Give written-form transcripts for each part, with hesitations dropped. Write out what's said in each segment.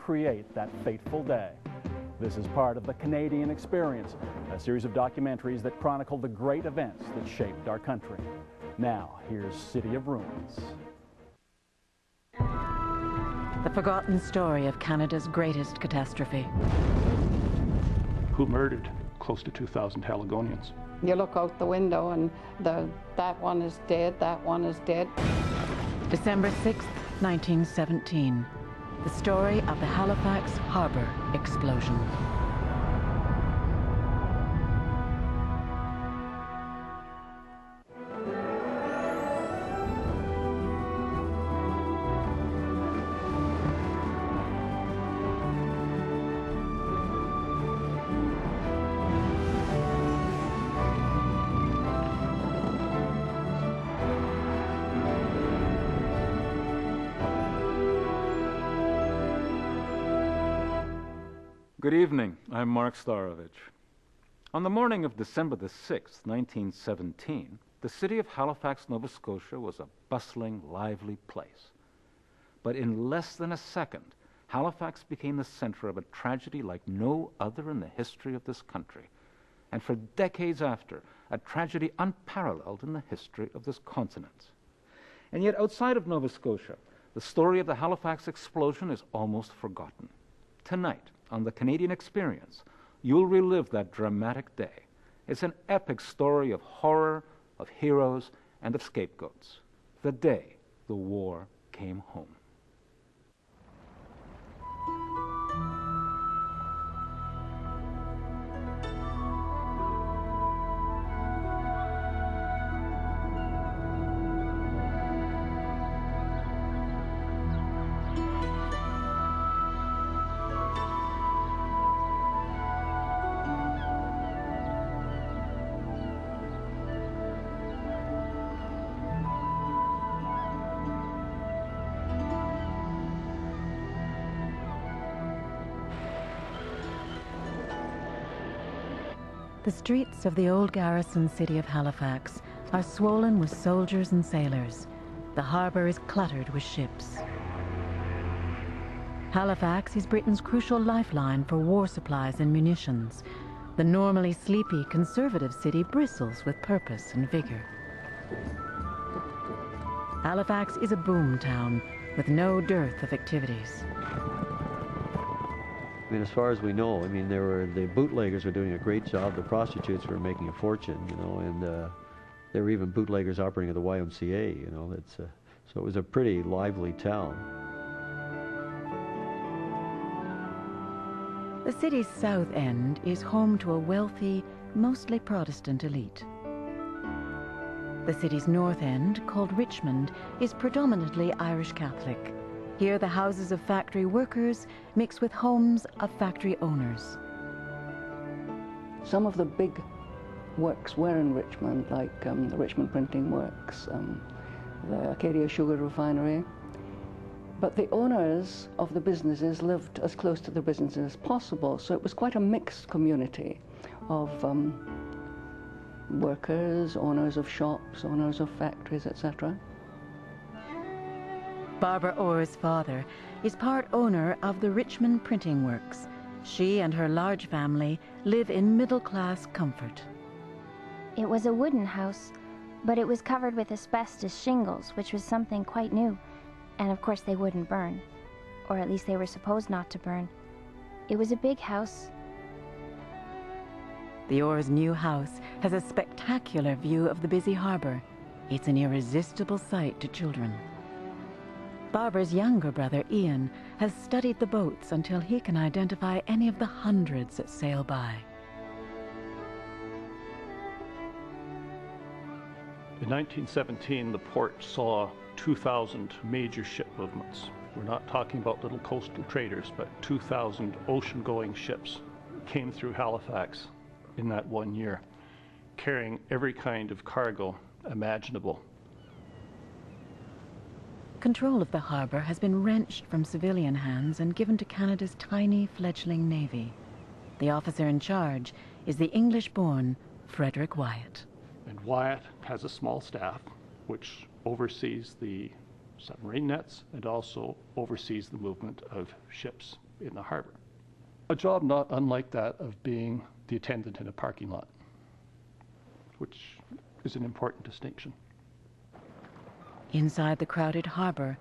recreate that fateful day. This is part of the Canadian Experience, a series of documentaries that chronicle the great events that shaped our country. Now, here's City of Ruins. The forgotten story of Canada's greatest catastrophe. Who murdered close to 2,000 Haligonians? You look out the window and that one is dead, that one is dead. December 6th, 1917. The story of the Halifax Harbour explosion. Good evening, I'm Mark Starovich. On the morning of December the 6th, 1917, the city of Halifax, Nova Scotia was a bustling, lively place. But in less than a second, Halifax became the center of a tragedy like no other in the history of this country, and for decades after, a tragedy unparalleled in the history of this continent. And yet outside of Nova Scotia, the story of the Halifax explosion is almost forgotten. Tonight, on the Canadian Experience, you'll relive that dramatic day. It's an epic story of horror, of heroes, and of scapegoats. The day the war came home. The streets of the old garrison city of Halifax are swollen with soldiers and sailors. The harbour is cluttered with ships. Halifax is Britain's crucial lifeline for war supplies and munitions. The normally sleepy, conservative city bristles with purpose and vigour. Halifax is a boom town with no dearth of activities. I mean, as far as we know, I mean, the bootleggers were doing a great job. The prostitutes were making a fortune, you know, and there were even bootleggers operating at the YMCA, you know. So it was a pretty lively town. The city's south end is home to a wealthy, mostly Protestant elite. The city's north end, called Richmond, is predominantly Irish Catholic. Here, the houses of factory workers mix with homes of factory owners. Some of the big works were in Richmond, like the Richmond Printing Works, the Acadia Sugar Refinery. But the owners of the businesses lived as close to the businesses as possible, so it was quite a mixed community of workers, owners of shops, owners of factories, etc. Barbara Orr's father is part owner of the Richmond Printing Works. She and her large family live in middle-class comfort. It was a wooden house, but it was covered with asbestos shingles, which was something quite new. And of course they wouldn't burn, or at least they were supposed not to burn. It was a big house. The Orr's new house has a spectacular view of the busy harbour. It's an irresistible sight to children. Barbara's younger brother, Ian, has studied the boats until he can identify any of the hundreds that sail by. In 1917, the port saw 2,000 major ship movements. We're not talking about little coastal traders, but 2,000 ocean-going ships came through Halifax in that 1 year, carrying every kind of cargo imaginable. Control of the harbour has been wrenched from civilian hands and given to Canada's tiny fledgling navy. The officer in charge is the English-born Frederick Wyatt. And Wyatt has a small staff which oversees the submarine nets and also oversees the movement of ships in the harbor. A job not unlike that of being the attendant in a parking lot, which is an important distinction. Inside the crowded harbor,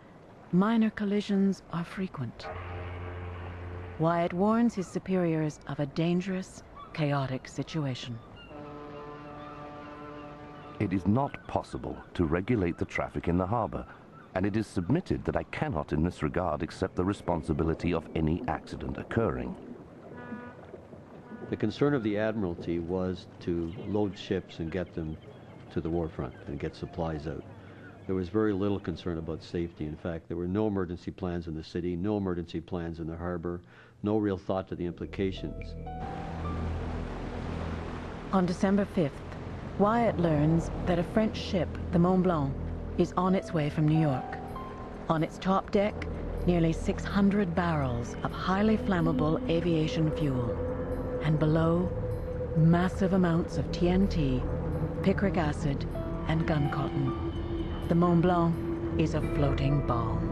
minor collisions are frequent. Wyatt warns his superiors of a dangerous, chaotic situation. It is not possible to regulate the traffic in the harbor, and it is submitted that I cannot in this regard accept the responsibility of any accident occurring. The concern of the Admiralty was to load ships and get them to the warfront and get supplies out. There was very little concern about safety. In fact, there were no emergency plans in the city, no emergency plans in the harbor, no real thought to the implications. On December 5th, Wyatt learns that a French ship, the Mont Blanc, is on its way from New York. On its top deck, nearly 600 barrels of highly flammable aviation fuel. And below, massive amounts of TNT, picric acid, and gun cotton. The Mont Blanc is a floating bomb.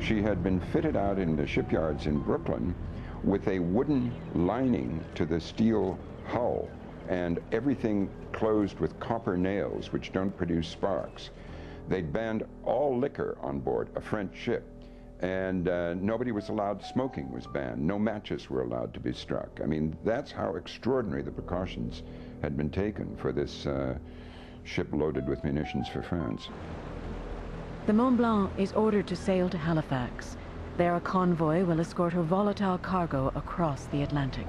She had been fitted out in the shipyards in Brooklyn with a wooden lining to the steel hull, and everything closed with copper nails, which don't produce sparks. They'd banned all liquor on board a French ship, and nobody was allowed, smoking was banned. No matches were allowed to be struck. I mean, that's how extraordinary the precautions had been taken for this ship loaded with munitions for France. The Mont Blanc is ordered to sail to Halifax. There a convoy will escort her volatile cargo across the Atlantic.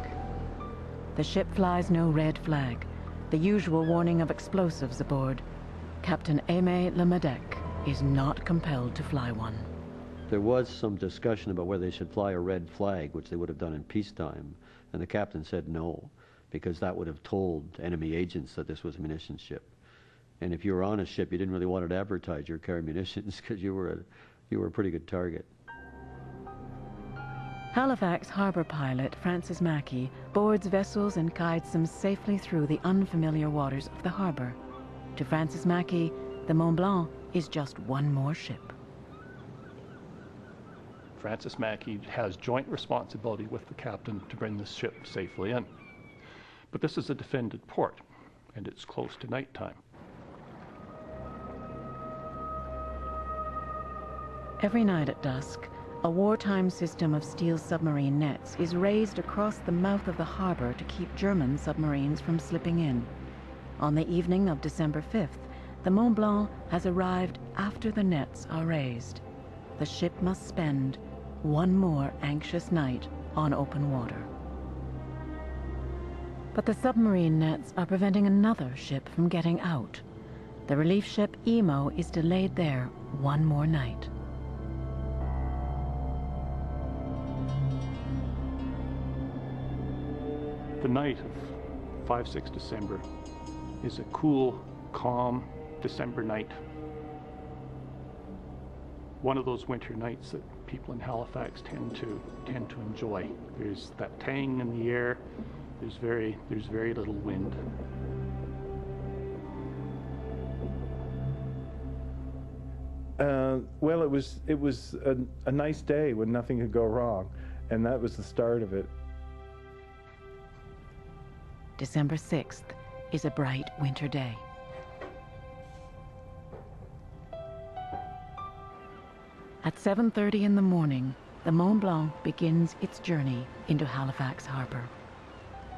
The ship flies no red flag, the usual warning of explosives aboard. Captain Aimé Lemedec is not compelled to fly one. There was some discussion about whether they should fly a red flag, which they would have done in peacetime, and the captain said no, because that would have told enemy agents that this was a munitions ship. And if you were on a ship, you didn't really want to advertise you're carrying munitions because you were a pretty good target. Halifax harbor pilot Francis Mackey boards vessels and guides them safely through the unfamiliar waters of the harbor. To Francis Mackey, the Mont Blanc is just one more ship. Francis Mackey has joint responsibility with the captain to bring this ship safely in. But this is a defended port, and it's close to nighttime. Every night at dusk, a wartime system of steel submarine nets is raised across the mouth of the harbor to keep German submarines from slipping in. On the evening of December 5th, the Mont Blanc has arrived after the nets are raised. The ship must spend one more anxious night on open water. But the submarine nets are preventing another ship from getting out. The relief ship Emo is delayed there one more night. The night of 5-6 December is a cool, calm December night. One of those winter nights that people in Halifax tend to enjoy. There's that tang in the air. There's very little wind. Well, it was a nice day when nothing could go wrong, and that was the start of it. December 6th is a bright winter day. At 7:30 in the morning, the Mont Blanc begins its journey into Halifax harbor.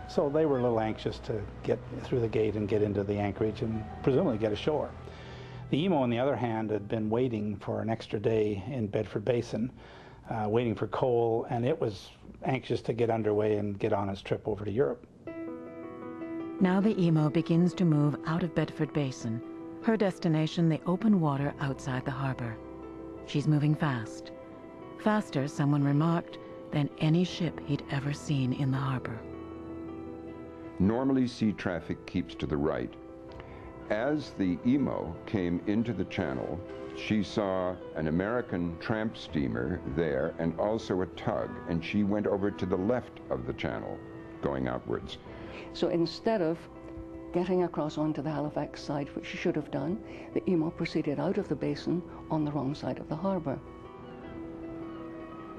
So they were a little anxious to get through the gate and get into the anchorage and presumably get ashore. The Emo, on the other hand, had been waiting for an extra day in Bedford Basin, waiting for coal, and it was anxious to get underway and get on its trip over to Europe. Now the Emo begins to move out of Bedford Basin, her destination the open water outside the harbor. She's moving fast. Faster, someone remarked, than any ship he'd ever seen in the harbor. Normally sea traffic keeps to the right. As the Emo came into the channel, she saw an American tramp steamer there and also a tug, and she went over to the left of the channel, going outwards. So instead of getting across onto the Halifax side, which she should have done, the Emo proceeded out of the basin on the wrong side of the harbor.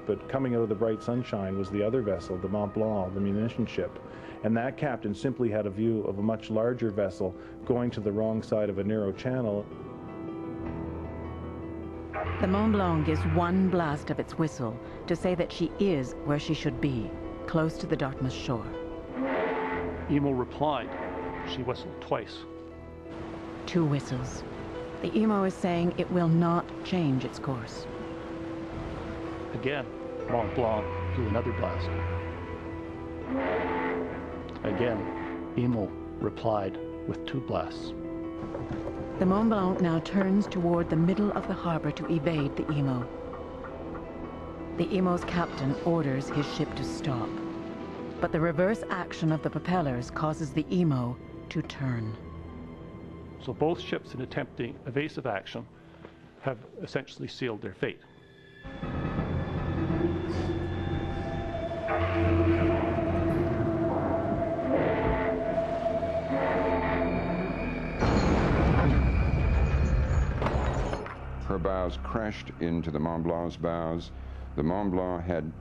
but coming out of the bright sunshine was the other vessel, the Mont Blanc, the munition ship. And that captain simply had a view of a much larger vessel going to the wrong side of a narrow channel. The Mont Blanc gives one blast of its whistle to say that she is where she should be, close to the Dartmouth shore. Emo replied. She whistled twice. 2 whistles. The Emo is saying it will not change its course. Again, Mont Blanc blew another blast. Again, Emo replied with 2 blasts. The Mont Blanc now turns toward the middle of the harbor to evade the Emo. The Emo's captain orders his ship to stop, but the reverse action of the propellers causes the Emo to turn. So both ships, in attempting evasive action, have essentially sealed their fate. Her bows crashed into the Mont Blanc's bows. The Mont Blanc had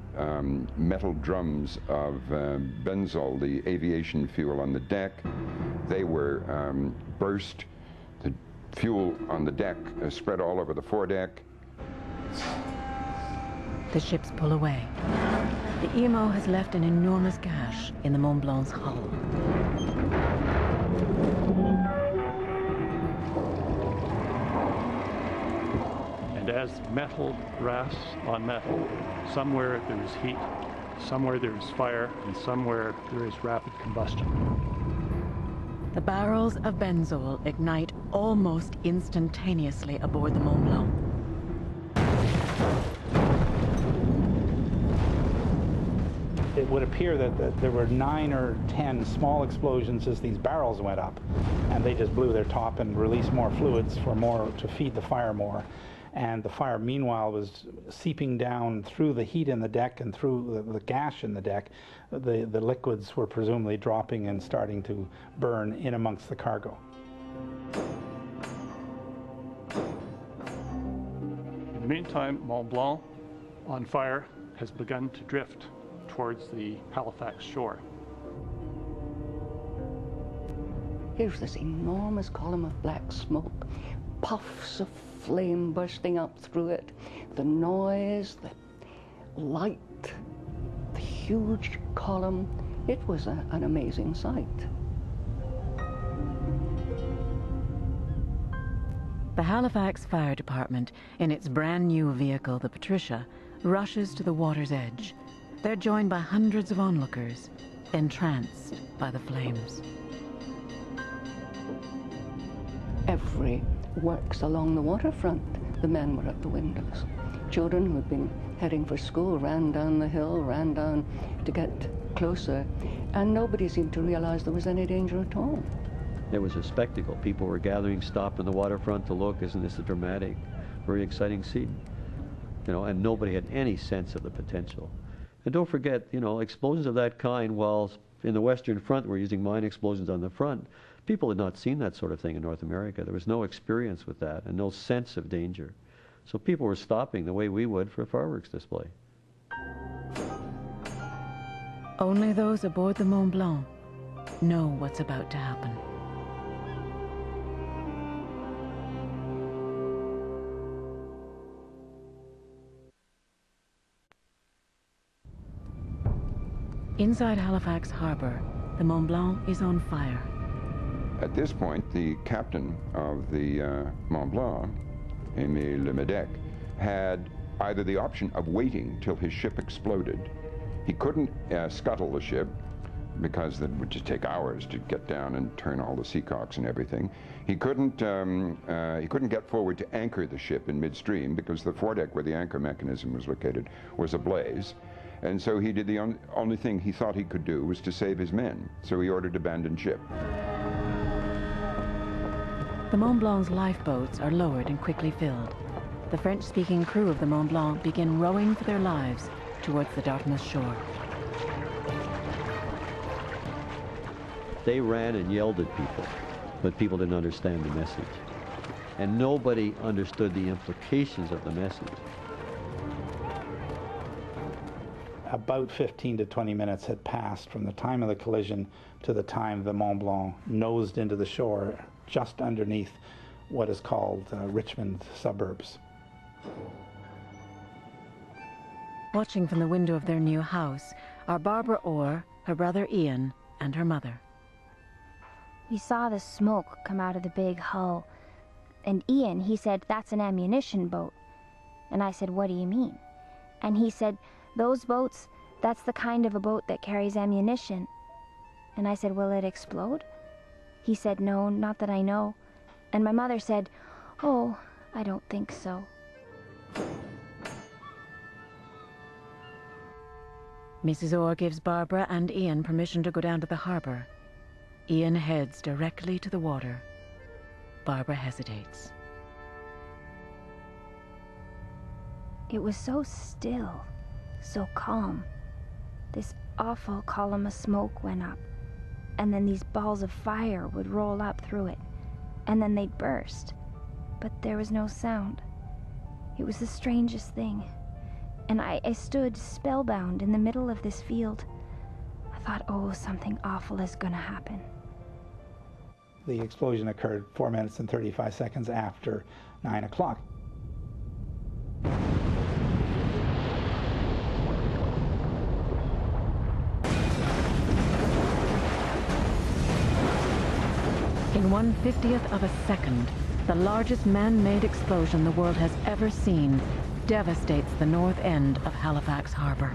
metal drums of benzol, the aviation fuel, on the deck. They were burst. The fuel on the deck spread all over the foredeck. The ships pull away. The Emo has left an enormous gash in the Mont Blanc's hull. And as metal rasps on metal, somewhere there is heat, somewhere there is fire, and somewhere there is rapid combustion. The barrels of benzol ignite almost instantaneously aboard the Mont Blanc. It would appear that there were 9 or 10 small explosions as these barrels went up, and they just blew their top and released more fluids to feed the fire more. And the fire, meanwhile, was seeping down through the heat in the deck and through the gash in the deck. The liquids were presumably dropping and starting to burn in amongst the cargo. In the meantime, Mont Blanc, on fire, has begun to drift towards the Halifax shore. Here's this enormous column of black smoke, puffs of flame bursting up through it, the noise, the light, the huge column. It was an amazing sight. The Halifax Fire Department, in its brand new vehicle, the Patricia, rushes to the water's edge. They're joined by hundreds of onlookers, entranced by the flames. Every works along the waterfront. The men were at the windows. Children who had been heading for school ran down the hill, ran down to get closer, and nobody seemed to realize there was any danger at all. It was a spectacle. People were gathering, stopped on the waterfront to look. Isn't this a dramatic, very exciting scene? You know, and nobody had any sense of the potential. And don't forget, you know, explosions of that kind, while in the Western Front we're using mine explosions on the front, people had not seen that sort of thing in North America. There was no experience with that and no sense of danger. So people were stopping the way we would for a fireworks display. Only those aboard the Mont Blanc know what's about to happen. Inside Halifax Harbor, the Mont Blanc is on fire. At this point, the captain of the Mont Blanc, Aimé Lemedec, had either the option of waiting till his ship exploded. He couldn't scuttle the ship because it would just take hours to get down and turn all the seacocks and everything. He couldn't get forward to anchor the ship in midstream because the foredeck where the anchor mechanism was located was ablaze. And so he did the only thing he thought he could do was to save his men. So he ordered abandon ship. The Mont Blanc's lifeboats are lowered and quickly filled. The French-speaking crew of the Mont Blanc begin rowing for their lives towards the Dartmouth shore. They ran and yelled at people, but people didn't understand the message. And nobody understood the implications of the message. about 15 to 20 minutes had passed from the time of the collision to the time the Mont Blanc nosed into the shore just underneath what is called Richmond suburbs. Watching from the window of their new house are Barbara Orr, her brother Ian, and her mother. We saw the smoke come out of the big hull, and Ian, he said, "That's an ammunition boat." And I said, "What do you mean?" And he said, "Those boats, that's the kind of a boat that carries ammunition." And I said, "Will it explode?" He said, "No, not that I know." And my mother said, "Oh, I don't think so." Mrs. Orr gives Barbara and Ian permission to go down to the harbor. Ian heads directly to the water. Barbara hesitates. It was so still, so calm. This awful column of smoke went up, and then these balls of fire would roll up through it, and then they'd burst. But there was no sound. It was the strangest thing. And I stood spellbound in the middle of this field. I thought, oh, something awful is going to happen. The explosion occurred 4 minutes and 35 seconds after 9 o'clock. In 1/50th of a second, the largest man-made explosion the world has ever seen devastates the north end of Halifax Harbor.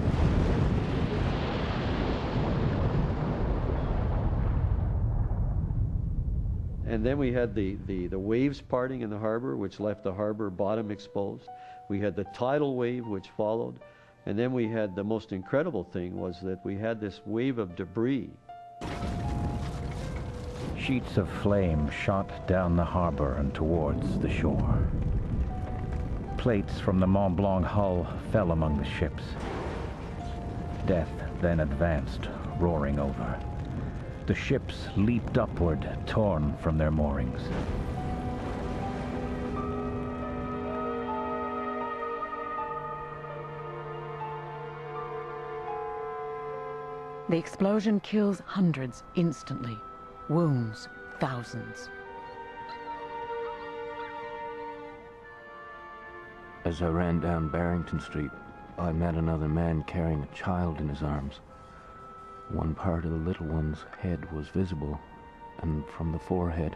And then we had the waves parting in the harbor, which left the harbor bottom exposed. We had the tidal wave, which followed. And then we had the most incredible thing was that we had this wave of debris. Sheets of flame shot down the harbor and towards the shore. Plates from the Mont Blanc hull fell among the ships. Death then advanced, roaring over. The ships leaped upward, torn from their moorings. The explosion kills hundreds instantly, wounds thousands. As I ran down Barrington Street, I met another man carrying a child in his arms. One part of the little one's head was visible, and from the forehead,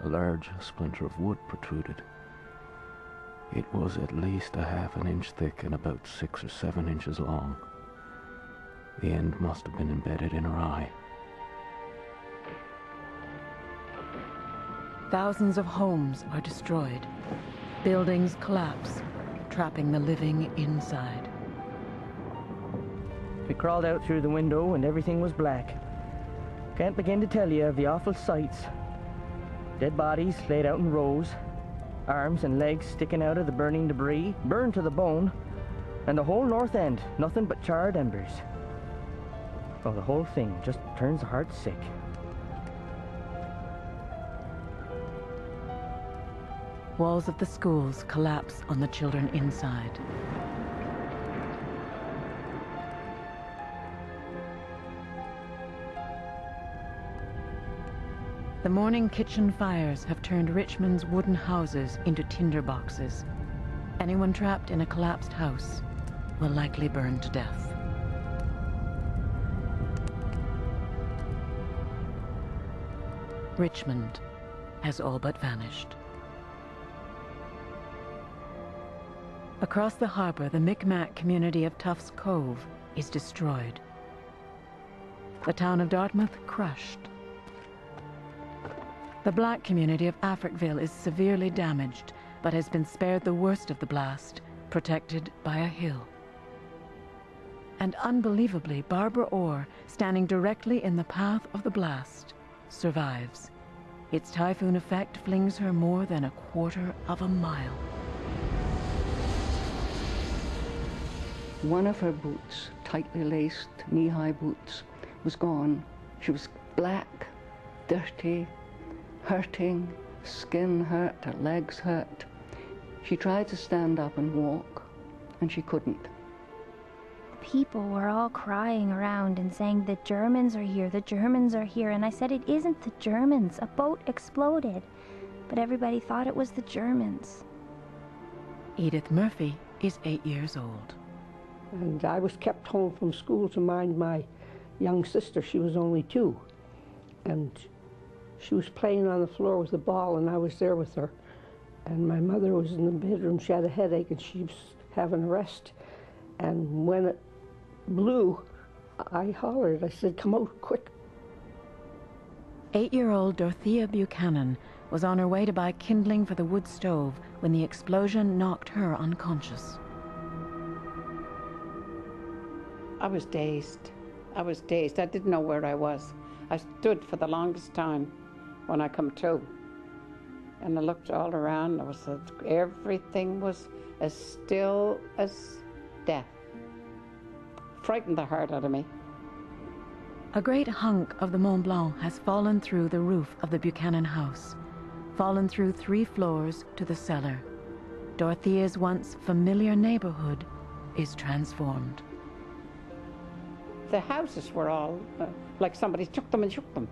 a large splinter of wood protruded. It was at least a half an inch thick and about 6 or 7 inches long. The end must have been embedded in her eye. Thousands of homes are destroyed. Buildings collapse, trapping the living inside. We crawled out through the window and everything was black. Can't begin to tell you of the awful sights. Dead bodies laid out in rows, arms and legs sticking out of the burning debris, burned to the bone, and the whole north end, nothing but charred embers. Oh, the whole thing just turns the heart sick. Walls of the schools collapse on the children inside. The morning kitchen fires have turned Richmond's wooden houses into tinder boxes. Anyone trapped in a collapsed house will likely burn to death. Richmond has all but vanished. Across the harbor, the Micmac community of Tufts Cove is destroyed. The town of Dartmouth crushed. The black community of Africville is severely damaged, but has been spared the worst of the blast, protected by a hill. And unbelievably, Barbara Orr, standing directly in the path of the blast, survives. Its typhoon effect flings her more than 1/4 mile. One of her boots, tightly laced, knee-high boots, was gone. She was black, dirty, hurting, skin hurt, her legs hurt. She tried to stand up and walk, and she couldn't. people were all crying around and saying, the Germans are here, the Germans are here. And I said, it isn't the Germans. A boat exploded. But everybody thought it was the Germans. Edith Murphy is 8 years old. And I was kept home from school to mind my young sister. She was only 2. And she was playing on the floor with a ball, and I was there with her. And my mother was in the bedroom. She had a headache, and she was having a rest. And when it blew, I hollered. I said, come out, quick. 8-year-old Dorothea Buchanan was on her way to buy kindling for the wood stove when the explosion knocked her unconscious. I was dazed. I didn't know where I was. I stood for the longest time when I come to. And I looked all around. Everything was as still as death. Frightened the heart out of me. A great hunk of the Mont Blanc has fallen through the roof of the Buchanan house, fallen through 3 floors to the cellar. Dorothea's once familiar neighborhood is transformed. The houses were all like somebody took them and shook them.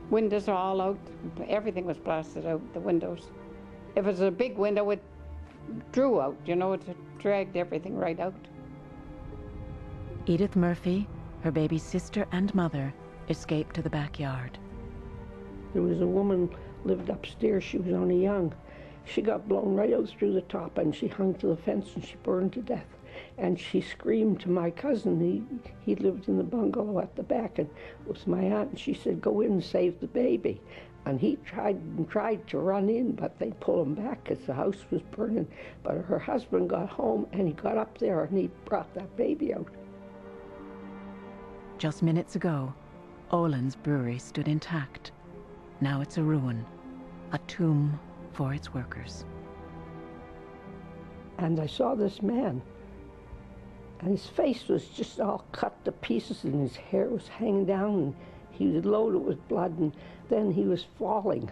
Windows are all out. Everything was blasted out, the windows. If it was a big window, it drew out, you know, it dragged everything right out. Edith Murphy, her baby sister and mother, escaped to the backyard. There was a woman lived upstairs. She was only young. She got blown right out through the top, and she hung to the fence, and she burned to death. And she screamed to my cousin. He lived in the bungalow at the back, and it was my aunt, and she said, go in and save the baby. And he tried to run in, but they pulled him back because the house was burning. But her husband got home, and he got up there, and he brought that baby out. Just minutes ago, Olin's brewery stood intact. Now it's a ruin, a tomb for its workers. And I saw this man, and his face was just all cut to pieces, and his hair was hanging down, and he was loaded with blood, and then he was falling.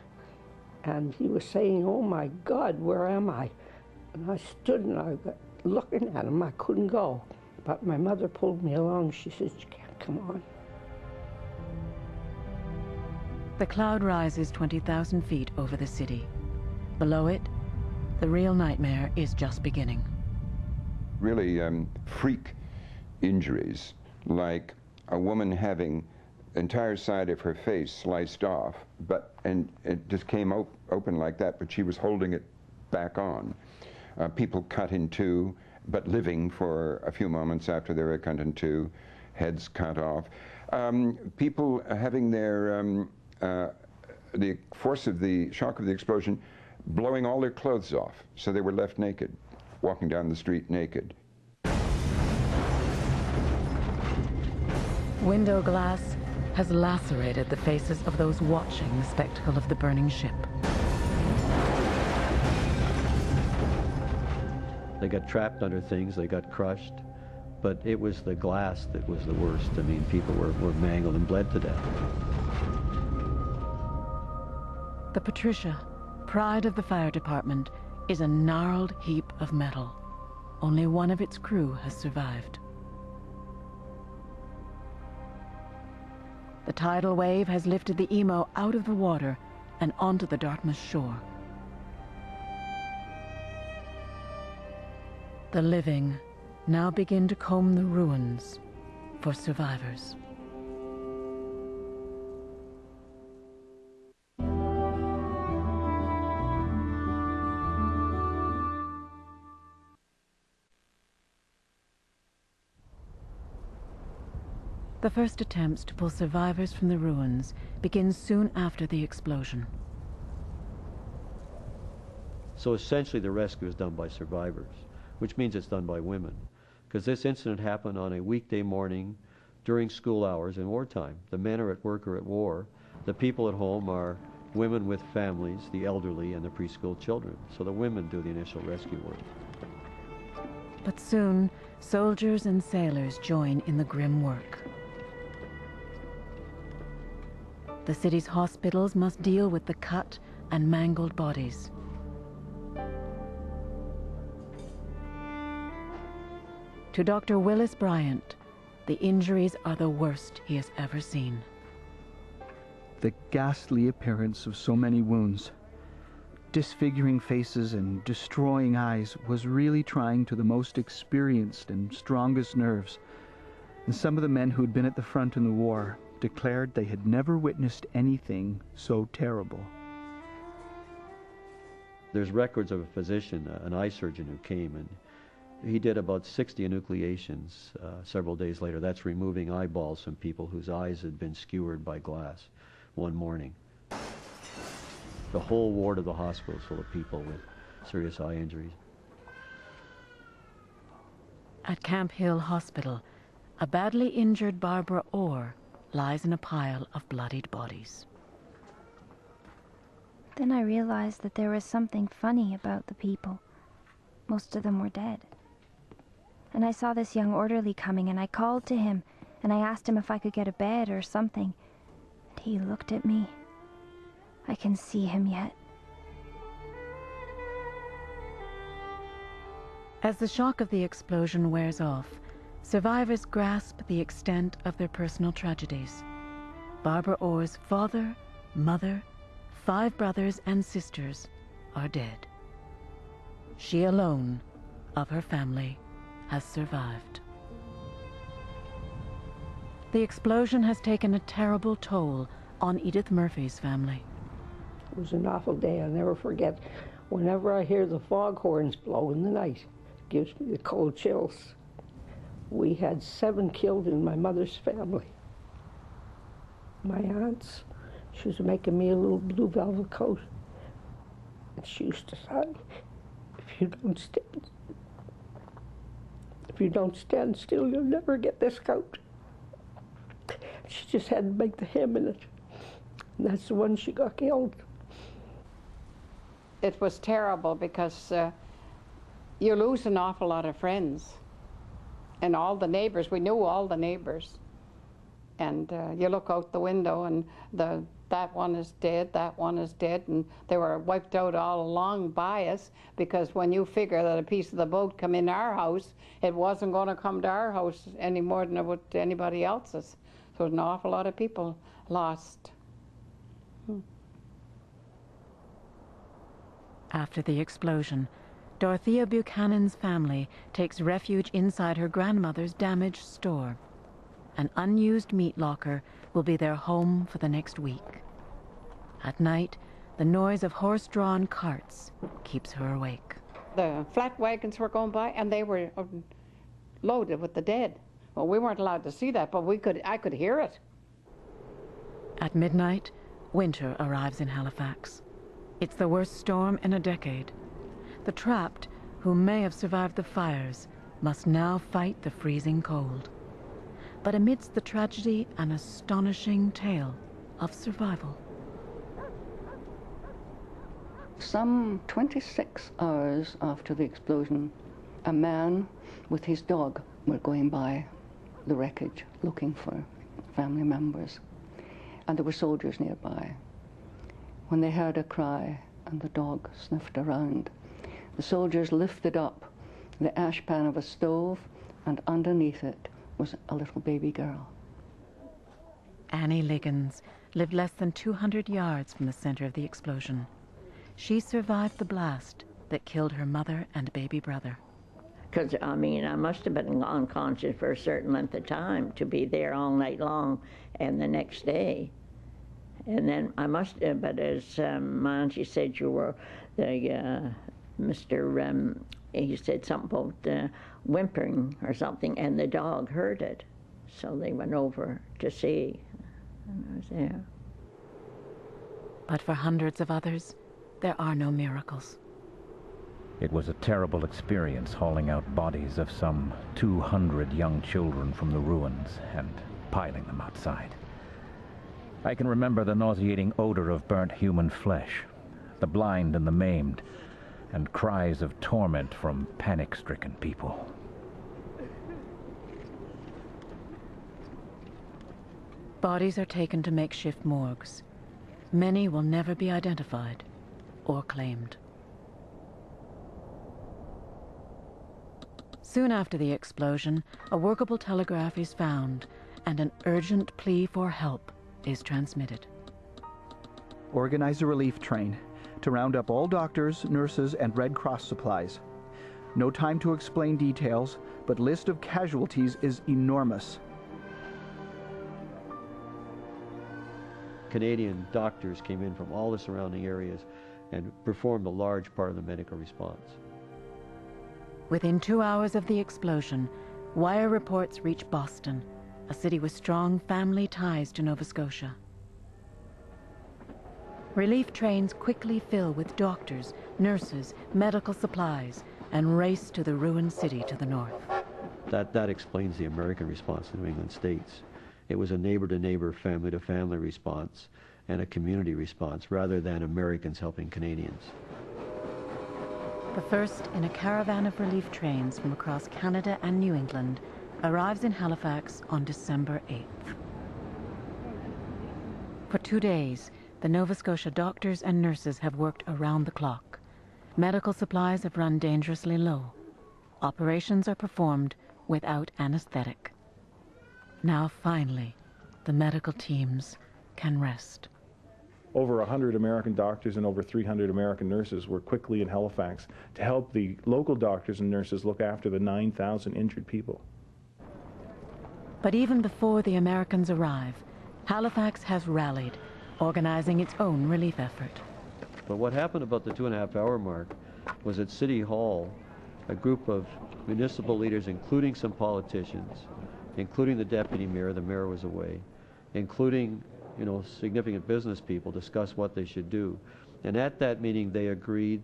And he was saying, oh my God, where am I? And I stood and I got looking at him. I couldn't go. But my mother pulled me along. She said, you can't come on. The cloud rises 20,000 feet over the city. Below it, the real nightmare is just beginning. Really freak injuries, like a woman having entire side of her face sliced off, and it just came open like that, but she was holding it back on. People cut in 2, but living for a few moments after they were cut in 2, heads cut off. People having their the force of the shock of the explosion blowing all their clothes off, so they were left naked, walking down the street naked. Window glass has lacerated the faces of those watching the spectacle of the burning ship. They got trapped under things, they got crushed, but it was the glass that was the worst. I mean, people were mangled and bled to death. The Patricia, pride of the fire department, is a gnarled heap of metal. Only one of its crew has survived. The tidal wave has lifted the Emo out of the water and onto the Dartmouth shore. The living now begin to comb the ruins for survivors. The first attempts to pull survivors from the ruins begin soon after the explosion. So essentially the rescue is done by survivors, which means it's done by women. Because this incident happened on a weekday morning during school hours in wartime. The men are at work or at war. The people at home are women with families, the elderly, and the preschool children. So the women do the initial rescue work. But soon, soldiers and sailors join in the grim work. The city's hospitals must deal with the cut and mangled bodies. To Dr. Willis Bryant, the injuries are the worst he has ever seen. The ghastly appearance of so many wounds, disfiguring faces and destroying eyes, was really trying to the most experienced and strongest nerves. And some of the men who'd been at the front in the war declared they had never witnessed anything so terrible. There's records of a physician, an eye surgeon, who came, and he did about 60 enucleations several days later. That's removing eyeballs from people whose eyes had been skewered by glass one morning. The whole ward of the hospital is full of people with serious eye injuries. At Camp Hill Hospital, a badly injured Barbara Orr lies in a pile of bloodied bodies. Then I realized that there was something funny about the people. Most of them were dead. And I saw this young orderly coming, and I called to him, and I asked him if I could get a bed or something. And he looked at me. I can see him yet. As the shock of the explosion wears off, survivors grasp the extent of their personal tragedies. Barbara Orr's father, mother, 5 brothers and sisters are dead. She alone of her family has survived. The explosion has taken a terrible toll on Edith Murphy's family. It was an awful day. I'll never forget. Whenever I hear the foghorns blow in the night, it gives me the cold chills. We had 7 killed in my mother's family. My aunts, she was making me a little blue velvet coat. And she used to say, if you don't stand still, you'll never get this coat. She just had to make the hem in it. And that's the one she got killed. It was terrible because you lose an awful lot of friends. And all the neighbors, we knew all the neighbors. And you look out the window and that one is dead, that one is dead, and they were wiped out all along by us, because when you figure that a piece of the boat come in our house, it wasn't going to come to our house any more than it would to anybody else's. So an awful lot of people lost. After the explosion, Dorothea Buchanan's family takes refuge inside her grandmother's damaged store. An unused meat locker will be their home for the next week. At night, the noise of horse-drawn carts keeps her awake. The flat wagons were going by, and they were loaded with the dead. Well, we weren't allowed to see that, but I could hear it. At midnight, winter arrives in Halifax. It's the worst storm in a decade. The trapped, who may have survived the fires, must now fight the freezing cold. But amidst the tragedy, an astonishing tale of survival. Some 26 hours after the explosion, a man with his dog were going by the wreckage looking for family members. And there were soldiers nearby. When they heard a cry and the dog sniffed around, the soldiers lifted up the ash pan of a stove, and underneath it was a little baby girl. Annie Liggins lived less than 200 yards from the center of the explosion. She survived the blast that killed her mother and baby brother. Because, I mean, I must have been unconscious for a certain length of time to be there all night long and the next day. And then I must have, but as my auntie said, you were the he said something about whimpering or something, and the dog heard it. So they went over to see, and I was there. But for hundreds of others, there are no miracles. It was a terrible experience hauling out bodies of some 200 young children from the ruins and piling them outside. I can remember the nauseating odor of burnt human flesh, the blind and the maimed, and cries of torment from panic-stricken people. Bodies are taken to makeshift morgues. Many will never be identified or claimed. Soon after the explosion, a workable telegraph is found, and an urgent plea for help is transmitted. Organize a relief train to round up all doctors, nurses, and Red Cross supplies. No time to explain details, but list of casualties is enormous. Canadian doctors came in from all the surrounding areas and performed a large part of the medical response. Within 2 hours of the explosion, wire reports reach Boston, a city with strong family ties to Nova Scotia. Relief trains quickly fill with doctors, nurses, medical supplies, and race to the ruined city to the north. That explains the American response to New England states. It was a neighbor-to-neighbor, family-to-family response and a community response rather than Americans helping Canadians. The first in a caravan of relief trains from across Canada and New England arrives in Halifax on December 8th. For 2 days, the Nova Scotia doctors and nurses have worked around the clock. Medical supplies have run dangerously low. Operations are performed without anesthetic. Now, finally, the medical teams can rest. Over 100 American doctors and over 300 American nurses were quickly in Halifax to help the local doctors and nurses look after the 9,000 injured people. But even before the Americans arrive, Halifax has rallied, organizing its own relief effort. But what happened about the 2.5-hour mark was at City Hall, a group of municipal leaders, including some politicians, including the deputy mayor, the mayor was away, including significant business people, discussed what they should do. And at that meeting, they agreed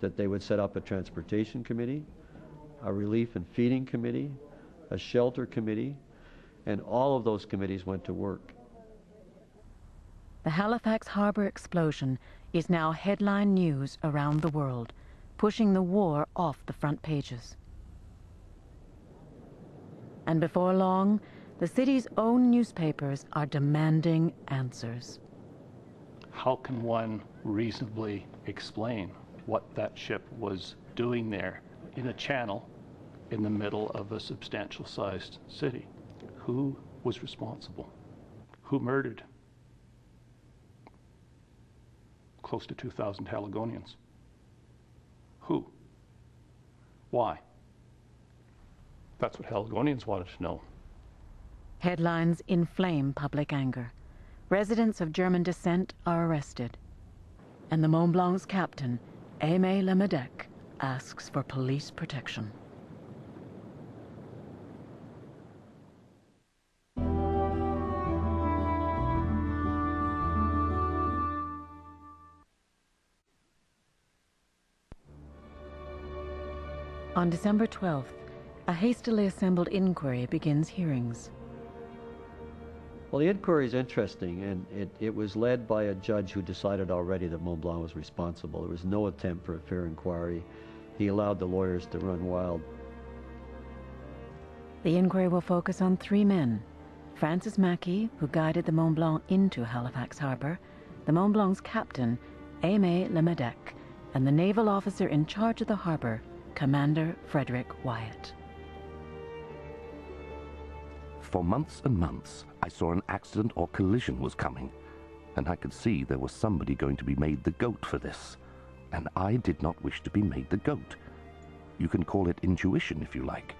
that they would set up a transportation committee, a relief and feeding committee, a shelter committee, and all of those committees went to work. The Halifax harbor explosion is now headline news around the world, pushing the war off the front pages. And before long, the city's own newspapers are demanding answers. How can one reasonably explain what that ship was doing there in a channel in the middle of a substantial sized city? Who was responsible? Who murdered close to 2,000 Haligonians? Who? Why? That's what Haligonians wanted to know. Headlines inflame public anger. Residents of German descent are arrested. And the Mont Blanc's captain, Aimé Lemedec, asks for police protection. On December 12th, a hastily assembled inquiry begins hearings. Well, the inquiry is interesting, and it was led by a judge who decided already that Mont Blanc was responsible. There was no attempt for a fair inquiry. He allowed the lawyers to run wild. The inquiry will focus on 3 men: Francis Mackey, who guided the Mont Blanc into Halifax Harbor, the Mont Blanc's captain, Aimé Lemedec, and the naval officer in charge of the harbor, Commander Frederick Wyatt. For months and months, I saw an accident or collision was coming, and I could see there was somebody going to be made the goat for this, and I did not wish to be made the goat. You can call it intuition if you like,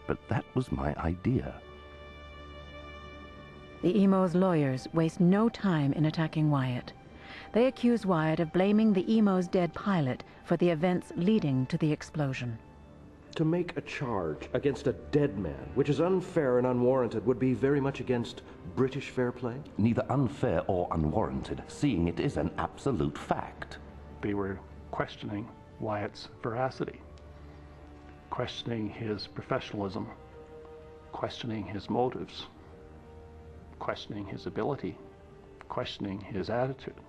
but that was my idea. The Emo's lawyers waste no time in attacking Wyatt. They accuse Wyatt of blaming the Emo's dead pilot for the events leading to the explosion. To make a charge against a dead man, which is unfair and unwarranted, would be very much against British fair play? Neither unfair or unwarranted, seeing it is an absolute fact. They were questioning Wyatt's veracity, questioning his professionalism, questioning his motives, questioning his ability, questioning his attitude.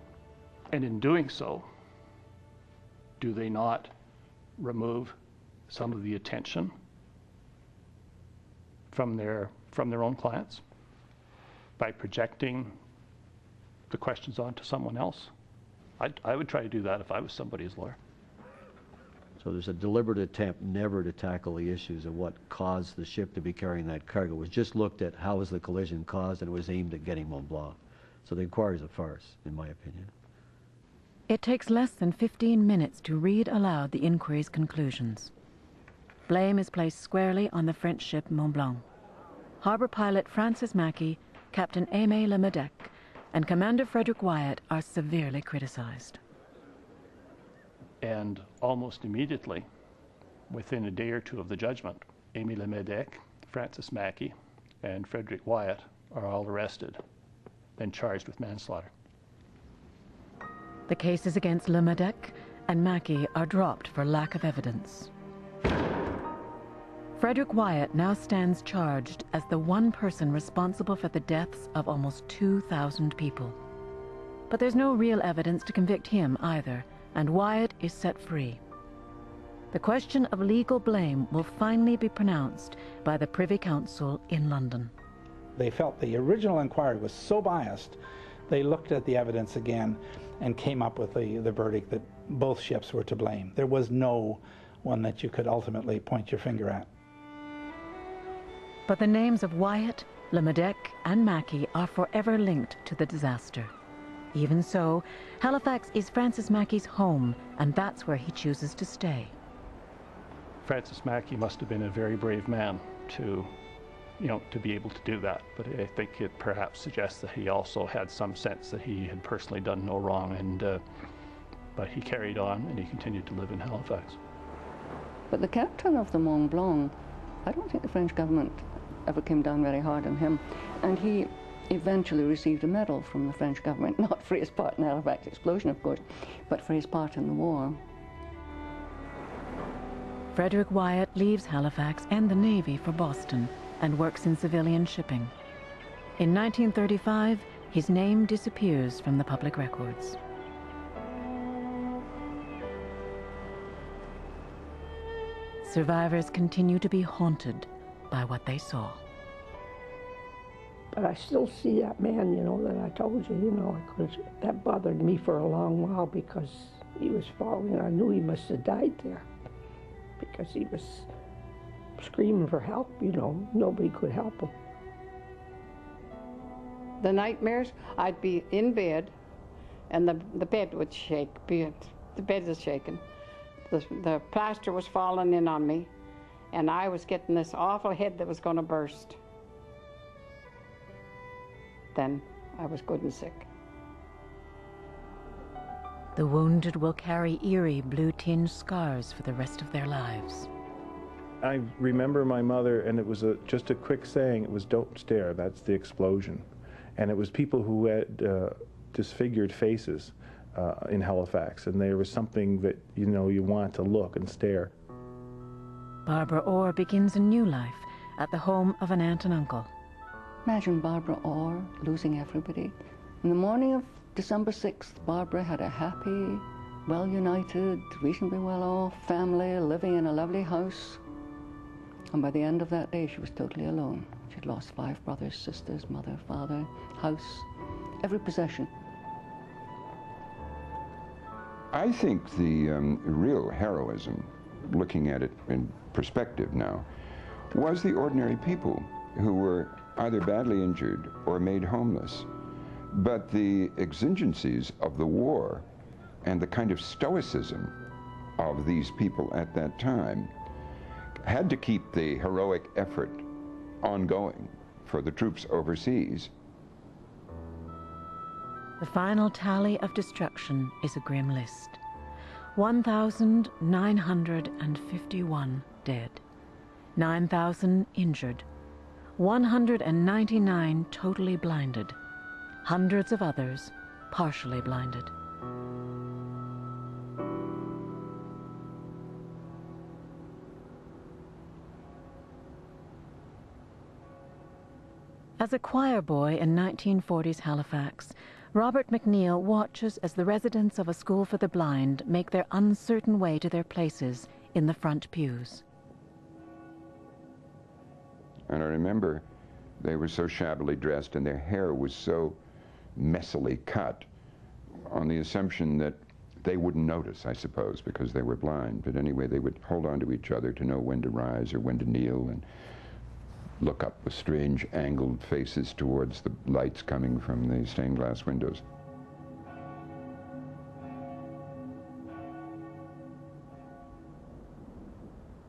And in doing so, do they not remove some of the attention from their own clients by projecting the questions onto someone else? I would try to do that if I was somebody's lawyer. So there's a deliberate attempt never to tackle the issues of what caused the ship to be carrying that cargo. It was just looked at how was the collision caused, and it was aimed at getting Mont Blanc. So the inquiry is a farce, in my opinion. It takes less than 15 minutes to read aloud the inquiry's conclusions. Blame is placed squarely on the French ship Mont Blanc. Harbor pilot Francis Mackey, Captain Aimé Lemedec, and Commander Frederick Wyatt are severely criticized. And almost immediately, within a day or two of the judgment, Aimé Lemedec, Francis Mackey, and Frederick Wyatt are all arrested and charged with manslaughter. The cases against Lemedec and Mackey are dropped for lack of evidence. Frederick Wyatt now stands charged as the one person responsible for the deaths of almost 2,000 people. But there's no real evidence to convict him either, and Wyatt is set free. The question of legal blame will finally be pronounced by the Privy Council in London. They felt the original inquiry was so biased, they looked at the evidence again and came up with the verdict that both ships were to blame. There was no one that you could ultimately point your finger at. But the names of Wyatt, Lemedec, and Mackey are forever linked to the disaster. Even so, Halifax is Francis Mackey's home, and that's where he chooses to stay. Francis Mackey must have been a very brave man to be able to do that. But I think it perhaps suggests that he also had some sense that he had personally done no wrong, but he carried on and he continued to live in Halifax. But the captain of the Mont Blanc, I don't think the French government ever came down very hard on him, and he eventually received a medal from the French government, not for his part in the Halifax explosion, of course, but for his part in the war. Frederick Wyatt leaves Halifax and the Navy for Boston and works in civilian shipping. In 1935, his name disappears from the public records. Survivors continue to be haunted by what they saw. But I still see that man, that I told you, that bothered me for a long while because he was falling. I knew he must have died there because he was screaming for help, nobody could help him. The nightmares, I'd be in bed and the bed would shake, the bed is shaking. The plaster was falling in on me and I was getting this awful head that was going to burst. Then I was good and sick. The wounded will carry eerie blue-tinged scars for the rest of their lives. I remember my mother, and it was just a quick saying, it was, "Don't stare, that's the explosion." And it was people who had disfigured faces in Halifax, and there was something that, you want to look and stare. Barbara Orr begins a new life at the home of an aunt and uncle. Imagine Barbara Orr losing everybody. In the morning of December 6th, Barbara had a happy, well-united, reasonably well-off family living in a lovely house. And by the end of that day, she was totally alone. She'd lost 5 brothers, sisters, mother, father, house, every possession. I think the real heroism, looking at it in perspective now, was the ordinary people who were either badly injured or made homeless. But the exigencies of the war and the kind of stoicism of these people at that time had to keep the heroic effort ongoing for the troops overseas. The final tally of destruction is a grim list. 1,951 dead, 9,000 injured, 199 totally blinded, hundreds of others partially blinded. As a choir boy in 1940s Halifax, Robert McNeil watches as the residents of a school for the blind make their uncertain way to their places in the front pews. And I remember they were so shabbily dressed and their hair was so messily cut on the assumption that They wouldn't notice, I suppose, because they were blind. But anyway, they would hold on to each other to know when to rise or when to kneel, and look up with strange angled faces towards the lights coming from the stained glass windows.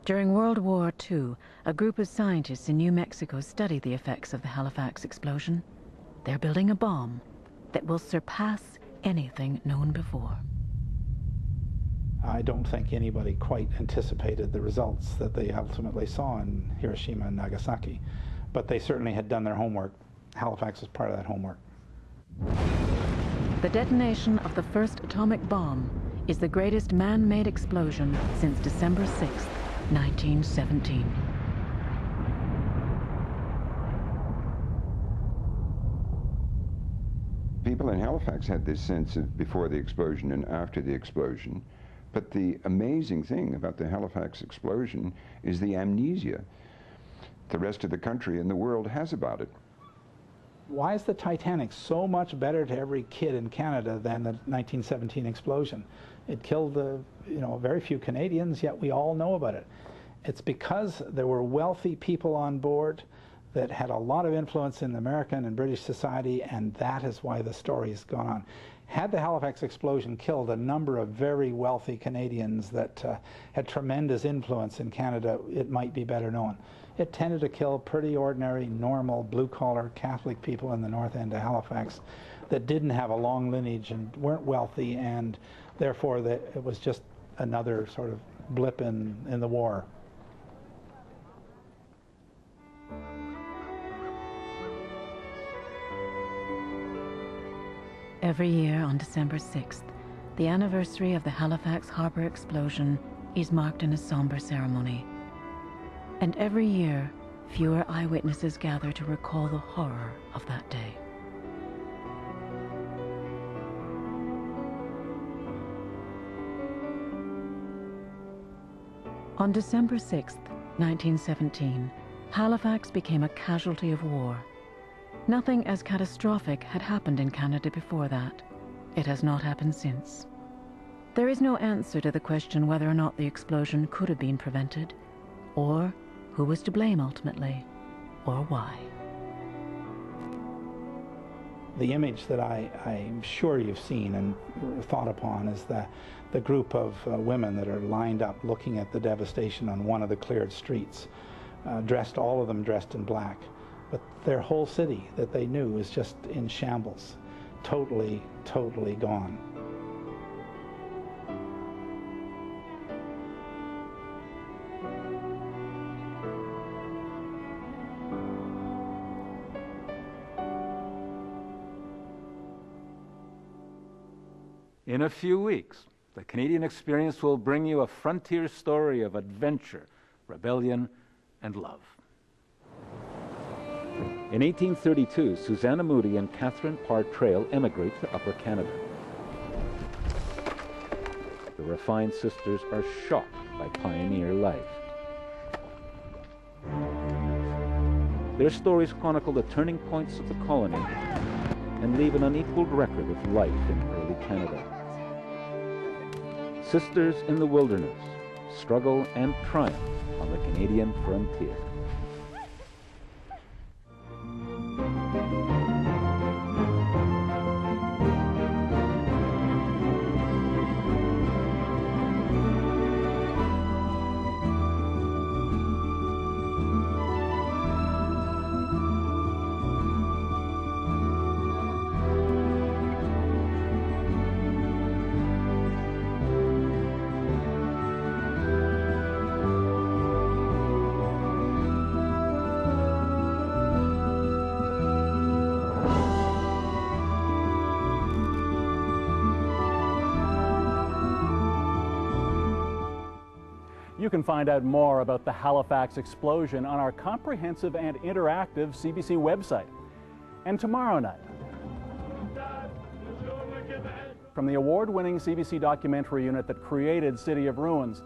During World War II, a group of scientists in New Mexico studied the effects of the Halifax explosion. They're building a bomb that will surpass anything known before. I don't think anybody quite anticipated the results that they ultimately saw in Hiroshima and Nagasaki, but they certainly had done their homework. Halifax was part of that homework. The detonation of the first atomic bomb is the greatest man-made explosion since December 6, 1917. People in Halifax had this sense of before the explosion and after the explosion. But the amazing thing about the Halifax explosion is the amnesia the rest of the country and the world has about it. Why is the Titanic so much better to every kid in Canada than the 1917 explosion? It killed very few Canadians, yet we all know about it. It's because there were wealthy people on board that had a lot of influence in American and British society, and that is why the story has gone on. Had the Halifax explosion killed a number of very wealthy Canadians that had tremendous influence in Canada, it might be better known. It tended to kill pretty ordinary, normal, blue-collar Catholic people in the north end of Halifax that didn't have a long lineage and weren't wealthy, and therefore it was just another sort of blip in the war. Every year on December 6th, the anniversary of the Halifax Harbour explosion is marked in a somber ceremony. And every year, fewer eyewitnesses gather to recall the horror of that day. On December 6th, 1917, Halifax became a casualty of war. Nothing as catastrophic had happened in Canada before that. It has not happened since. There is no answer to the question whether or not the explosion could have been prevented, or who was to blame ultimately, or why. The image that I'm sure you've seen and thought upon is the group of women that are lined up looking at the devastation on one of the cleared streets, all of them dressed in black. But their whole city that they knew is just in shambles, totally, totally gone. In a few weeks, the Canadian Experience will bring you a frontier story of adventure, rebellion, and love. In 1832, Susanna Moody and Catherine Parr Trail emigrate to Upper Canada. The refined sisters are shocked by pioneer life. Their stories chronicle the turning points of the colony and leave an unequaled record of life in early Canada. Sisters in the wilderness, struggle and triumph on the Canadian frontier. You can find out more about the Halifax explosion on our comprehensive and interactive CBC website. And tomorrow night, from the award-winning CBC documentary unit that created City of Ruins,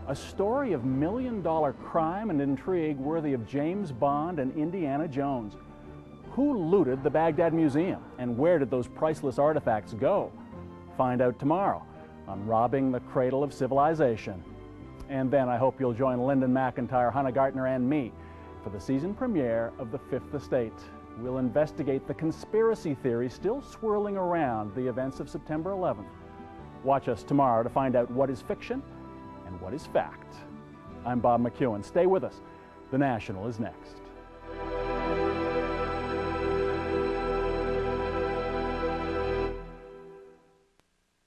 a story of million-dollar crime and intrigue worthy of James Bond and Indiana Jones. Who looted the Baghdad Museum, and where did those priceless artifacts go? Find out tomorrow on robbing the cradle of civilization. And then I hope you'll join Lyndon McIntyre, Hannah Gartner, and me for the season premiere of The Fifth Estate. We'll investigate the conspiracy theories still swirling around the events of September 11th. Watch us tomorrow to find out what is fiction and what is fact. I'm Bob McEwen. Stay with us. The National is next.